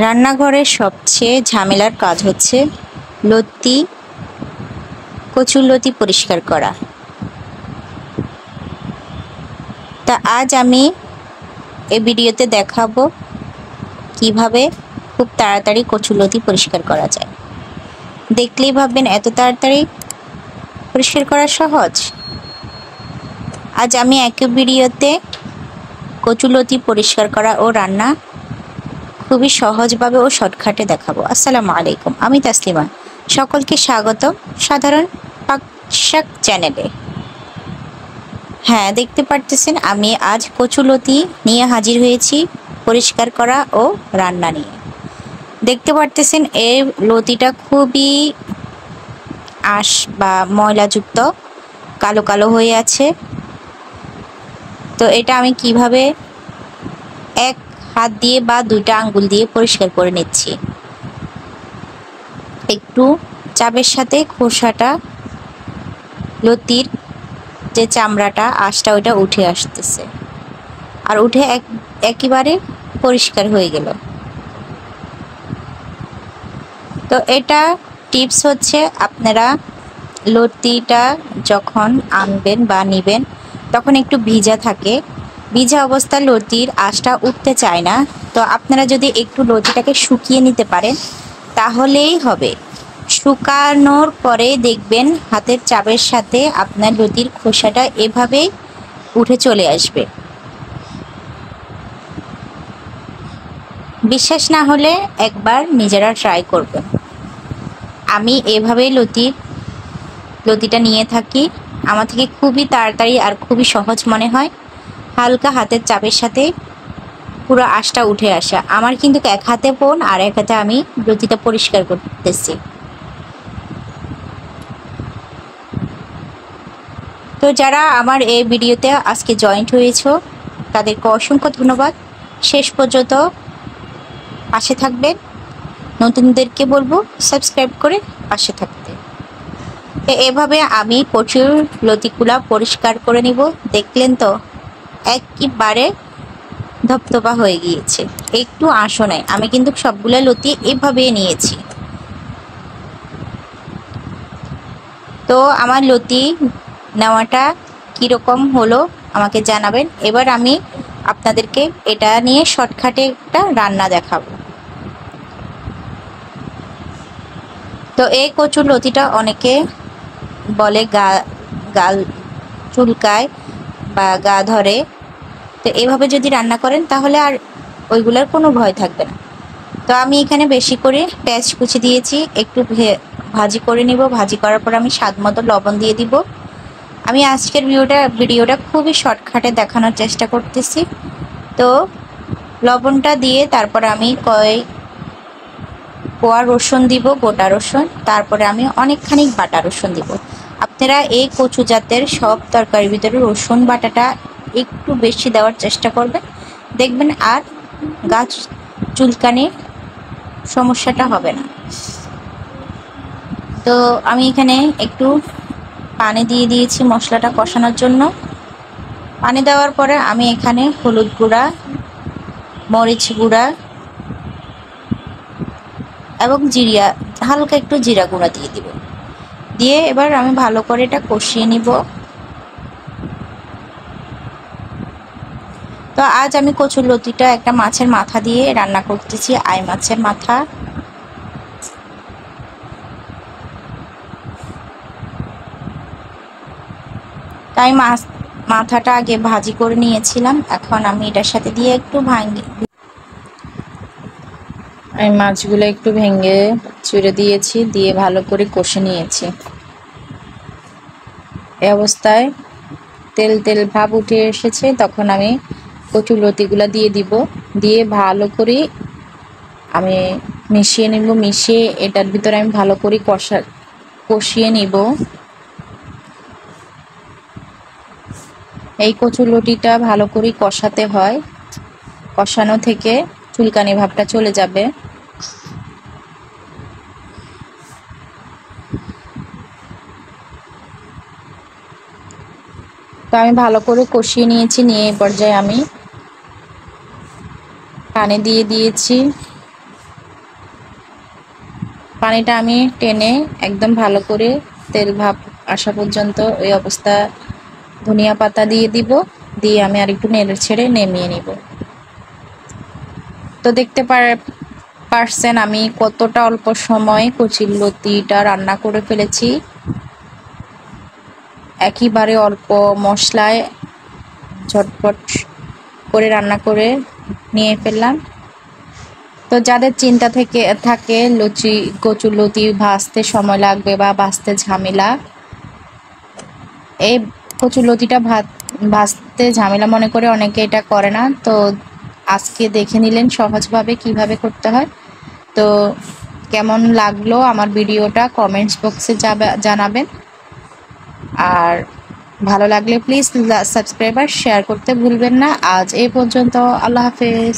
রান্নাঘরের সবচেয়ে ঝামেলার কাজ হচ্ছে কচুর লতি পরিষ্কার করা। তা আজ আমি এই ভিডিওতে দেখাবো কিভাবে খুব তাড়াতাড়ি কচুর লতি পরিষ্কার করা যায়। দেখলেই ভাববেন এত তাড়াতাড়ি পরিষ্কার করা সহজ। আজ আমি একই ভিডিওতে কচুর লতি পরিষ্কার করা ও রান্না খুবই সহজভাবে ও শর্টকাটে দেখাবো। আসসালামু আলাইকুম, আমি তাসলিমা। সকলকে স্বাগত সাধারণ পাকশাক চ্যানেলে। হ্যাঁ, দেখতে পারতেছেন আমি আজ কচুর লতি নিয়ে হাজির হয়েছি পরিষ্কার করা ও রান্না নিয়ে। দেখতে পারতেছেন এই লতিটা খুবই আঁশ বা ময়লাযুক্ত, কালো কালো হয়ে আছে। তো এটা আমি কিভাবে এক হাত দিয়ে বা দুইটা আঙ্গুল দিয়ে পরিষ্কার করে নিচ্ছি। একটু চাপের সাথে খোসাটা, লতির যে চামড়াটা আঁশটা ওইটা উঠে আসতেছে, আর উঠে একেবারে পরিষ্কার হয়ে গেল। তো এটা টিপস হচ্ছে, আপনারা লতিটা যখন আনবেন বা নিবেন তখন একটু ভিজা থাকে, ভিজা অবস্থায় লতির আঁশটা উঠতে চায় না। তো আপনারা যদি একটু লতিটাকে শুকিয়ে নিতে পারেন তাহলেই হবে। শুকানোর পরে দেখবেন হাতের চাপের সাথে আপনার লতির খোসাটা এভাবেই উঠে চলে আসবে। বিশ্বাস না হলে একবার নিজেরা ট্রাই করবেন। আমি এভাবেই লতিটা নিয়ে থাকি। আমার থেকে খুবই তাড়াতাড়ি আর খুবই সহজ মনে হয়। হালকা হাতের চাপের সাথে পুরো আঁশটা উঠে আসা। আমার কিন্তু এক হাতে ফোন আর এক হাতে আমি লতিটা পরিষ্কার করতেছি। তো যারা আমার এই ভিডিওতে আজকে জয়েন্ট হয়েছো তাদেরকে অসংখ্য ধন্যবাদ। শেষ পর্যন্ত পাশে থাকবেন। নতুনদেরকে বলবো সাবস্ক্রাইব করে পাশে থাকতে। এভাবে আমি কচুর লতিগুলা পরিষ্কার করে নিব। দেখলেন তো একেবারে ধপধপা হয়ে গিয়েছে, একটু আঁশও নাই। আমি কিন্তু সবগুলা লতি এভাবে নিয়েছি। তো আমার লতি নেওয়াটা কীরকম হলো আমাকে জানাবেন। এবার আমি আপনাদেরকে এটা নিয়ে শর্টকাটে একটা রান্না দেখাবো। তো এই কচুর লতিটা অনেকে বলে গাল চুলকায় বা গা ধরে। তো এভাবে যদি রান্না করেন তাহলে আর ওইগুলোর কোনো ভয় থাকবে না। তো আমি এখানে বেশি করে পেঁয়াজ কুচি দিয়েছি, একটু ভাজি করে নিব। ভাজি করার পর আমি স্বাদ মতো লবণ দিয়ে দিব। আমি আজকের ভিডিওটা খুবই শর্টকাটে দেখানোর চেষ্টা করতেছি। তো লবণটা দিয়ে তারপর আমি কোয়া রসুন দিব, গোটা রসুন। তারপরে আমি অনেকখানি বাটা রসুন দিব। আপনারা এই কচু জাতের সব তরকারির ভিতরে রসুন বাটাটা একটু বেশি দেওয়ার চেষ্টা করবেন, দেখবেন আর গাছ চুলকানির সমস্যাটা হবে না। তো আমি এখানে একটু পানি দিয়ে দিয়েছি মশলাটা কষানোর জন্য। পানি দেওয়ার পরে আমি এখানে হলুদ গুঁড়া, মরিচ গুঁড়া এবং হালকা একটু জিরা গুঁড়া দিয়ে দিব। দিয়ে এবার আমি ভালো করে এটা কষিয়ে নিব। তো আজ আমি কচুর লতিটা একটা মাছের মাথা দিয়ে রান্না করতেছি, আই মাছের মাথা। তাই মাথাটা আগে ভাজি করে নিয়েছিলাম। এখন আমি এটার সাথে দিয়ে একটু আমি মাছগুলো একটু ভেঙে চুড়ে দিয়েছি, দিয়ে ভালো করে কষে নিয়েছি। এই অবস্থায় তেল তেল ভাব উঠে এসেছে, তখন আমি কচুর লতিগুলো দিয়ে দিব। দিয়ে ভালো করে আমি মিশিয়ে নিব। মিশিয়ে এটার ভিতরে আমি ভালো করে কষিয়ে নিব। এই কচুর লতিটা ভালো করে কষাতে হয়, কষানো থেকে চুলকানি ভাবটা চলে যাবে। তো আমি ভালো করে কষিয়ে নিয়েছি। নিয়ে এই পর্যায়ে আমি পানি দিয়ে দিয়েছি। পানিটা আমি টেনে একদম ভালো করে তেল ভাব আসা পর্যন্ত এই অবস্থা ধনিয়া পাতা দিয়ে দিব, দিয়ে আমি আর একটু নেড়ে ছেড়ে নামিয়ে নিব। তো দেখতে পারছেন আমি কতটা অল্প সময় কচুরলতিটা রান্না করে ফেলেছি। একেবারে অল্প মশলায় ঝটপট করে রান্না করে নিয়ে ফেললাম। তো যাদের চিন্তা থাকে কচুরলতি ভাজতে সময় লাগবে বা ভাজতে ঝামেলা, এই কচুরলতিটা ভাজতে ঝামেলা মনে করে অনেকে এটা করে না। তো আজকে দেখে নিলেন সহজভাবে কিভাবে করতে হয়। তো কেমন লাগলো আমার ভিডিওটা কমেন্টস বক্সে জানাবেন, আর ভালো লাগলে প্লিজ সাবস্ক্রাইব আর শেয়ার করতে ভুলবেন না। আজ এই পর্যন্ত, আল্লাহ হাফেজ।